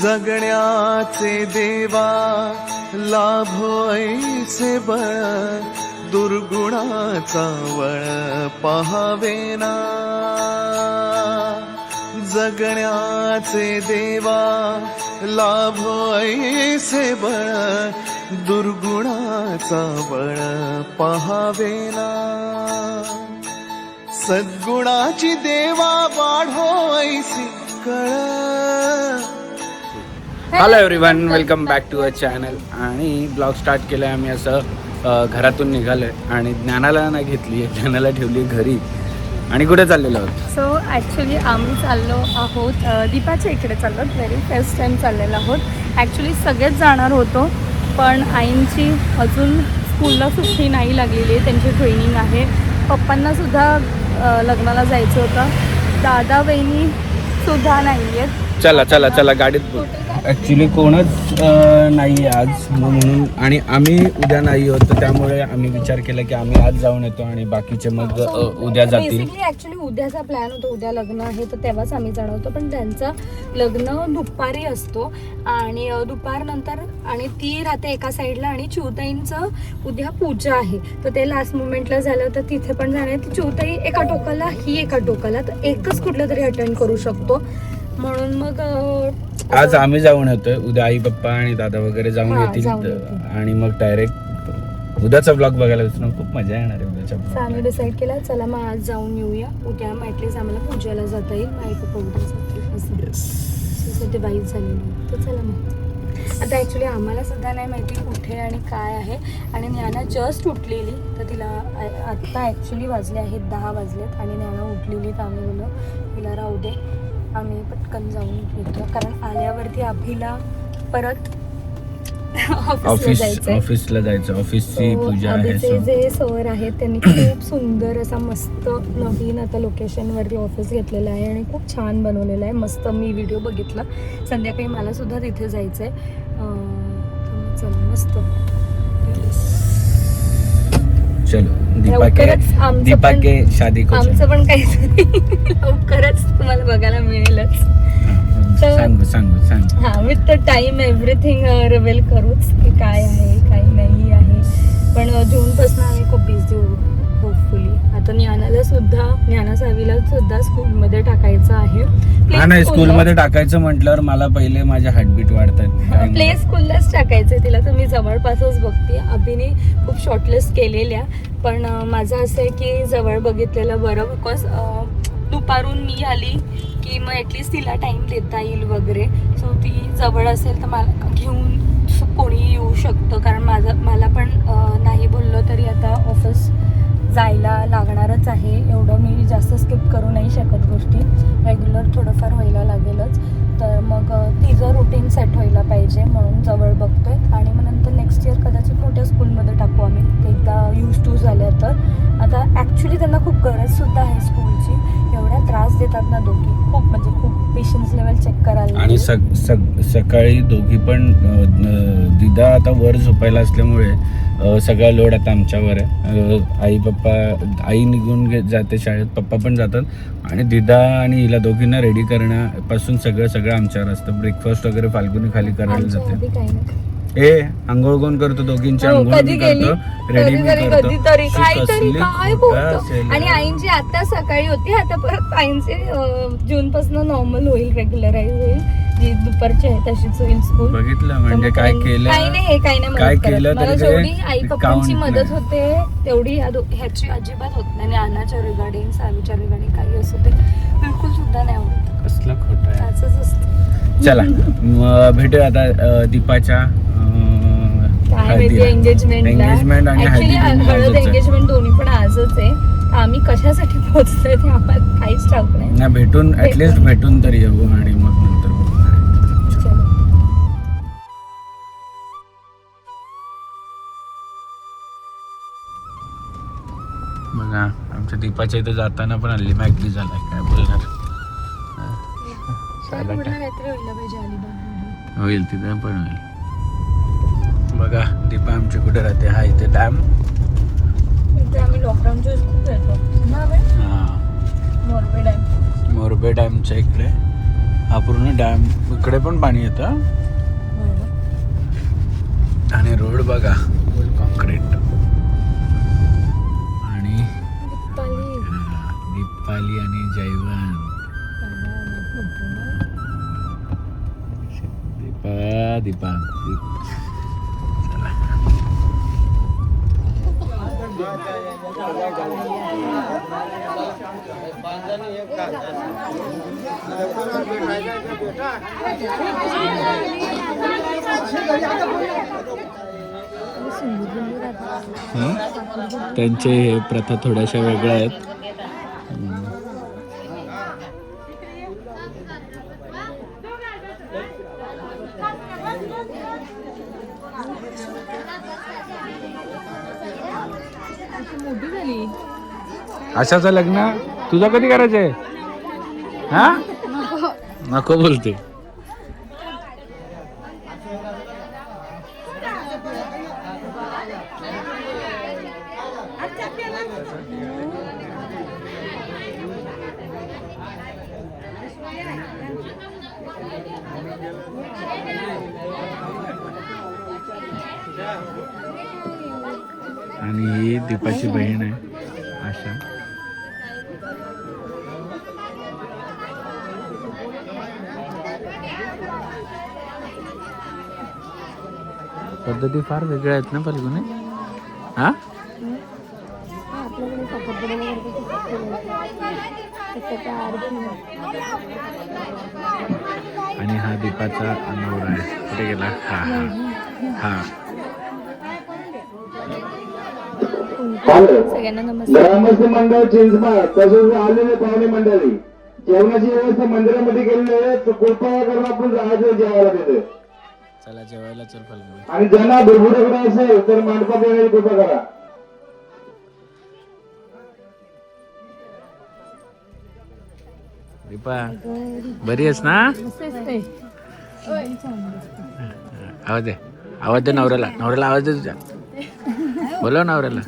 जगण्याचे देवा लाभो ऐसे बळ, दुर्गुणाचा वळ पहावेना. जगण्याचे देवा लाभो ऐसे बळ, दुर्गुणाचा बळ पहावेना. सद्गुणाची देवा वाढो ऐसी कळ. Hello everyone, welcome back to our channel. आणि ब्लॉग स्टार्ट केलं आहे आम्ही असं घरातून निघालो आहे आणि ज्ञानाला नाही घेतली, ज्ञानाला ठेवली घरी. आणि कुठे चाललेलो आहोत? सो ॲक्च्युली आम्ही चाललो आहोत दीपाच्या इकडे चाललो. व्हेरी फर्स्ट टाईम चाललेलो आहोत. ॲक्च्युली सगळेच जाणार होतो, पण आईंची अजून स्कूलला सुट्टी नाही लागलेली आहे, त्यांची ट्रेनिंग आहे. पप्पांनासुद्धा लग्नाला जायचं होतं. दादा वहिनी सुद्धा नाही आहेत. चला चला चला गाडीत बोल. ॲक्च्युली कोणच नाही आज, म्हणून आणि आम्ही उद्या नाही होत, त्यामुळे आम्ही विचार केला की आम्ही आज जाऊन येतो आणि बाकीचे मग उद्या जातील. बेसिकली ॲक्च्युली उद्याचा प्लॅन होता, उद्या लग्न आहे तर तेव्हाच आम्ही जाणार होतो. पण त्यांचं लग्न दुपारी असतो आणि दुपारनंतर आणि ती राहते एका साईडला आणि चिवताईंचं उद्या पूजा आहे, तर ते लास्ट मुमेंटला झालं तर तिथे पण जाणार. ती चिवताई एका टोकाला, ही एका टोकाला, तर एकच कुठलं तरी अटेंड करू शकतो. म्हणून मग आज आम्ही जाऊन येतोय. उद्या आई पप्पा आणि दादा वगैरे जाऊन येतील आणि मग डायरेक्ट उद्याचा ब्लॉग बघायला विसरून खूप मजा येणार आहे उद्याच्या. आम्ही डिसाईड केला चला मग आज जाऊन येऊया. उद्या मग ॲटलीस्ट आम्हाला पूजेला जाता येईल, आई पप्पा उद्या जातील असं ते वाईट झालेलं. तर चला मग आता ॲक्च्युली आम्हाला सुद्धा नाही माहिती कुठे आणि काय आहे. आणि ज्ञाना जस्ट उठलेली, तर तिला आत्ता ॲक्च्युली वाजले आहेत 10 वाजलेत आणि ज्ञाना उठलेली, तर आम्ही बोललो तिला राहू दे, आम्ही पटकन जाऊन येतो. कारण आल्यावरती अभिला परत ऑफिसला जायचं. ऑफिसची पूजा आहे. अभिचे जे सर आहेत त्यांनी खूप सुंदर असा मस्त नवीन आता लोकेशनवरती ऑफिस घेतलेलं आहे आणि खूप छान बनवलेलं आहे. मस्त मी व्हिडिओ बघितला. संध्याकाळी मला सुद्धा तिथे जायचं आहे. चल मस्त. चलो दीपा के शादी को आमचं पण काहीतरी लवकरच तुम्हाला बघायला मिळेलच. सांगू हा, with the time everything reveal करूच की काय आहे काय नाही आहे. पण जूनपासून आम्ही खूप बिझी होऊ होपफुली. आता ज्ञाना सावीला सुद्धा स्कूलमध्ये टाकायचं आहे. नाही, स्कूलमध्ये टाकायचं म्हटल्यावर मला पहिले माझ्या हार्टबीट वाढतात. प्ले स्कूललाच टाकायचं तिला, तर मी जवळपासच बघते. अभिने खूप शॉर्टलिस्ट केलेल्या, पण माझं असं आहे की जवळ बघितलेलं बरं. बिकॉज दुपारून मी आली की मग ॲटलिस्ट तिला टाईम देता येईल वगैरे. सो ती जवळ असेल तर मला घेऊन कोणी येऊ शकतं. कारण मला पण नाही बोललं तरी आता ऑफिस जायला लागणारच आहे. एवढं मी जास्त स्किप करू नाही शकत गोष्टी. रेग्युलर थोडंफार व्हायला लागेलच. तर मग तिचं रुटीन सेट व्हायला पाहिजे म्हणून जवळ बघतोय. आणि मग नंतर नेक्स्ट इयर कदाचित मोठ्या स्कूलमध्ये टाकू आम्ही, एकदा यूज टू झाल्या तर. आता ॲक्च्युली त्यांना खूप गरजसुद्धा आहे स्कूलची. एवढा त्रास देतात ना दोघी, खूप म्हणजे खूप पेशन्स लेवल चेक करायला. आणि सकाळी दोघी पण दिदा आता वर झोपायला असल्यामुळे सगळा लोड आता आमच्यावर आहे. आई निघून जाते शाळेत, पप्पा पण जातात आणि दिदा आणि हिला दोघींना रेडी करण्यापासून सगळं आमच्यावर असतं. ब्रेकफास्ट वगैरे फाल्गुनी खाली करायला जाते. आंघोळ कोण करतो? दोघींची आंघोळ कधी गेली रेडी कधीतरी काहीतरी काय बोलतो. आणि आईंची आता सकाळी होती, आता परत आईंचे जूनपासून नॉर्मल होईल, रेग्युलराईज होईल. जी दुपारची आहे तशीच होईल स्कूल. बघितलं म्हणजे काय केलं, काही नाही काय केलं मला जेवढी आई पप्पांची मदत होते तेवढी ह्याची अजिबात होत नाही. अन्नाच्या रिगार्डिंग, सावीच्या रिगार्डिंग काही असं ते बिलकुल सुद्धा नाही आवडत. कसलं खोटं आहे, असंच असतं. चला भेटूया आता दीपाच्या एंगेजमेंट आणि हळद एंगेजमेंट दोन्ही पण आजच आहे. आम्ही कशासाठी पोहोचतोय ते आम्हाला काहीच ठाऊक नाही. भेटून ऍटलिस्ट भेटून तरी येऊ आणि मग नंतर बघा. आमच्या दीपाच्या इथे जाताना पण हल्ली मॅगली झालाय, काय बोलणार. होईल तिथे पण होईल. बघा दीपा आमची कुठे राहते. हा इथे डॅम. आम्ही लॉकडाऊनच्या खूप येतो. मोरबे डॅमच्या इकडे हा पूर्ण डॅम, इकडे पण पाणी येतं आणि रोड बघा कॉन्क्रीट आणि दीपाली आणि जयवंत. दीपा दीपा चला. त्यांचे हे प्रथा थोड्याशा वेगळ्या आहेत. मोठी झाली. आशाचं लग्न तुझं कधी करायचंय? हा नको बोलते. आणि ही दीपाची बहीण आहे आशा. पद्धती फार वेगळ्या आहेत ना फाल्गुनी. हा आणि हा दीपाचा नवरा आहे. कुठे गेला? हा हा हा. सगळ्यांना नमस्कार. ग्रामस्थ मंडळ चिंचमाळ तसेच आलेले पाहुणे मंडळी, जेवणाची व्यवस्था मंदिरामध्ये केलेली आहे. तर कृपया करून आपण जायचं जेवायला तिथे. चला जेवायला चल फाल्गुनी. आणि ज्यांना दुर्बुडकडे असेल तर मंडपात येण्याची कृपा करा. दीपा बरी आहेस ना? आवाज दे, आवाज दे नवऱ्याला. नवऱ्याला आवाज दे तुझ्या. बोलव नवऱ्याला.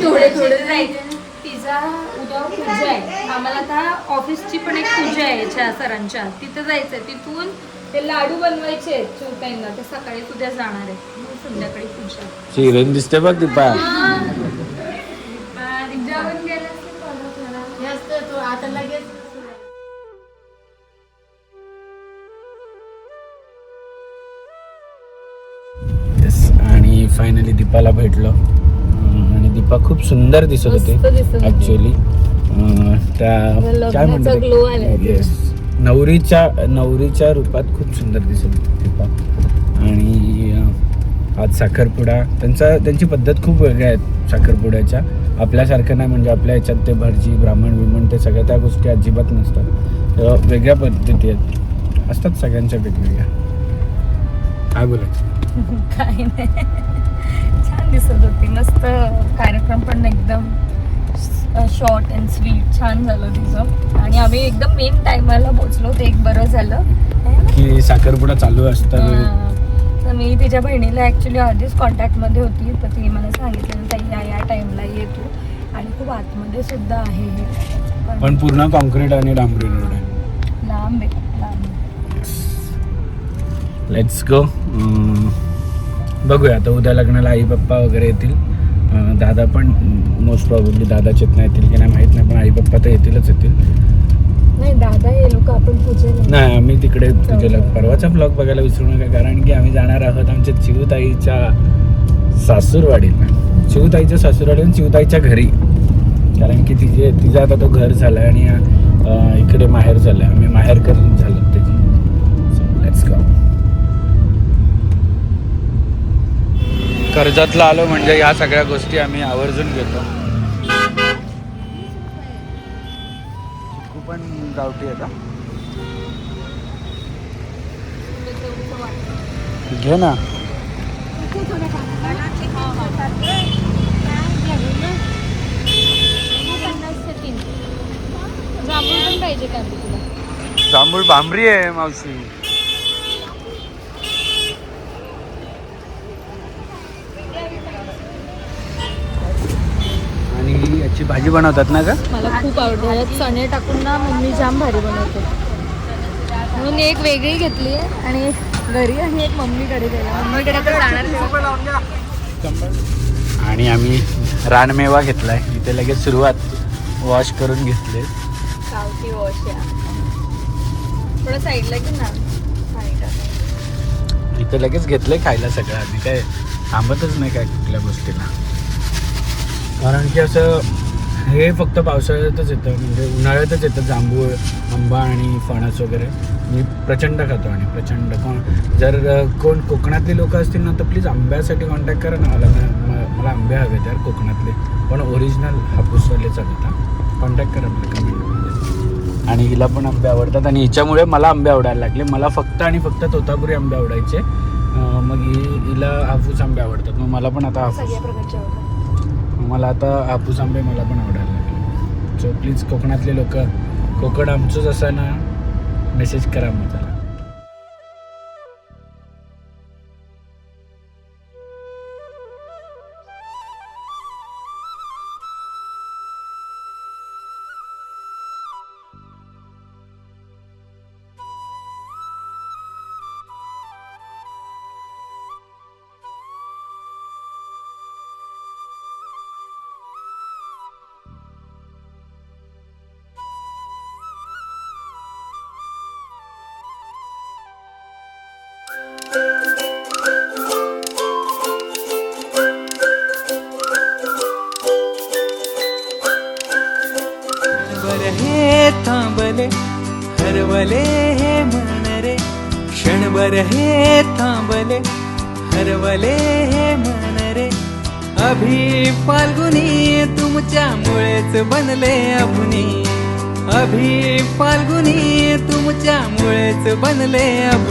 थोडे थोडे जायचं. तिचा उद्या पूजा आहे आम्हाला. आता ऑफिसची पण एक पूजा आहे याच्या सरांच्या, तिथं जायचंय. तिथून ते लाडू बनवायचे आहेत चिवताईंना, ते सकाळी उद्या जाणार आहे. मग संध्याकाळी पूजा. हिरोईन दिसते बघ दीपा. जेवण गेलं आता लगेच आणि फायनली दीपाला भेटलो आणि दीपा खूप सुंदर दिसत होते मस्त दिसत होती. ऍक्च्युअली. त्या काय लग्नाचा glow आलाय म्हणतात, येस, नवरीच्या रूपात खूप सुंदर दिसत होती दीपा. आणि आज साखरपुडा, त्यांची पद्धत खूप वेगळ्या आहेत साखरपुड्याच्या. आपल्यासारखं नाही, म्हणजे आपल्या ह्याच्यात ते भटजी ब्राह्मण विमण ते सगळ्या त्या गोष्टी अजिबात नसतात. तर वेगळ्या पद्धती आहेत, असतात सगळ्यांच्या वेगवेगळ्या. काय बोलायचं? काही नाही, छान दिसत होती. मस्त कार्यक्रम पण एकदम शॉर्ट अँड स्वीट छान झालं तिचं. आणि आम्ही एकदम मेन टायमाला पोहोचलो, ते एक बरं झालं की साखरपुडा चालू असतात. तर मी तिच्या बहिणीला ॲक्च्युली आधीच कॉन्टॅक्टमध्ये होती, तर तिने मला सांगितलं ताई या टाईमला ये तू. आणि खूप आतमध्ये सुद्धा आहे हे, पण पूर्ण कॉन्क्रीट आणि डांबरी रोड आहे. लांब आहे लांब. Let's go. बघूया आता उद्या लग्नाला आई पप्पा वगैरे येतील. दादा पण मोस्ट प्रॉब्ली दादाचेत नाही येतील की नाही माहीत नाही, पण आई पप्पा तर येतीलच येतील. नाही दादा हे लोक आपण पूजेला नाही, आम्ही तिकडे पूजेला. परवाचा ब्लॉग बघायला विसरू नका, कारण की आम्ही जाणार आहोत आमच्या चिवताईच्या सासूरवाडीला. चिवताईच्या सासूरवाडी आणि चिवताईच्या घरी, कारण की तिचं आता तो घर झाला आणि इकडे माहेर झालं. आम्ही माहेरकर झालो त्याची. Let's go. कर्जतला आलो म्हणजे या सगळ्या गोष्टी आम्ही आवर्जून घेतो. चिकू पण गावठी आहे का? घे ना. जांभूळ पण पाहिजे का तुला? जांभूळ भांबरी आहे मावशी. आणि याची भाजी बनवतात ना का? मला खूप आवडते. ह्याच्यात चणे टाकून ना मम्मी जाम भारी बनवते. म्हणून एक वेगळी घेतली आहे आणि एक घरी आणि एक मम्मीकडे द्यायला. मम्मीकडे तर जाणार. आणि आम्ही रानमेवा घेतलाय. इथे लगेच सुरुवात. वॉश करून घेतले. गावठी वॉश या थोडं साईडला की ना. इथे लगेच घेतलंय खायला सगळं. आम्ही काय थांबतच नाही काय कुठल्या गोष्टीला. कारण की असं हे फक्त पावसाळ्यातच येतं. म्हणजे उन्हाळ्यातच येतं. जांभूळ, आंबा आणि फणस वगैरे मी प्रचंड खातो. आणि प्रचंड जर कोण कोकणातली लोक असतील ना तर प्लीज आंब्यासाठी कॉन्टॅक्ट करा ना. मला आंबे हवे तर कोकणातले, पण ओरिजिनल हापूसवाले चालतात. कॉन्टॅक्ट करा मला कमेंटमध्ये. आणि हिला पण आंबे आवडतात. आणि हिच्यामुळे मला आंबे आवडायला लागले. मला फक्त आणि फक्त तोतापुरी आंबे आवडायचे. मग हिला हापूस आंबे आवडतात. मग मला पण आता सगळ्या प्रकारचे आवडतात. मला आता हापूस आंबे मला पण आवडायला लागले. सो प्लीज कोकणातले लोक, कोकण आमचंच असं ना, मेसेज करा मग त्याला. हे थांबले हरवले हे मन रे, क्षणभर हे थांबले हरवले हे मन रे. अभि फाल्गुनी तुमच्यामुळेच बनले अभुनी, अभि फाल्गुनी तुमच्यामुळेच बनले अभुनी.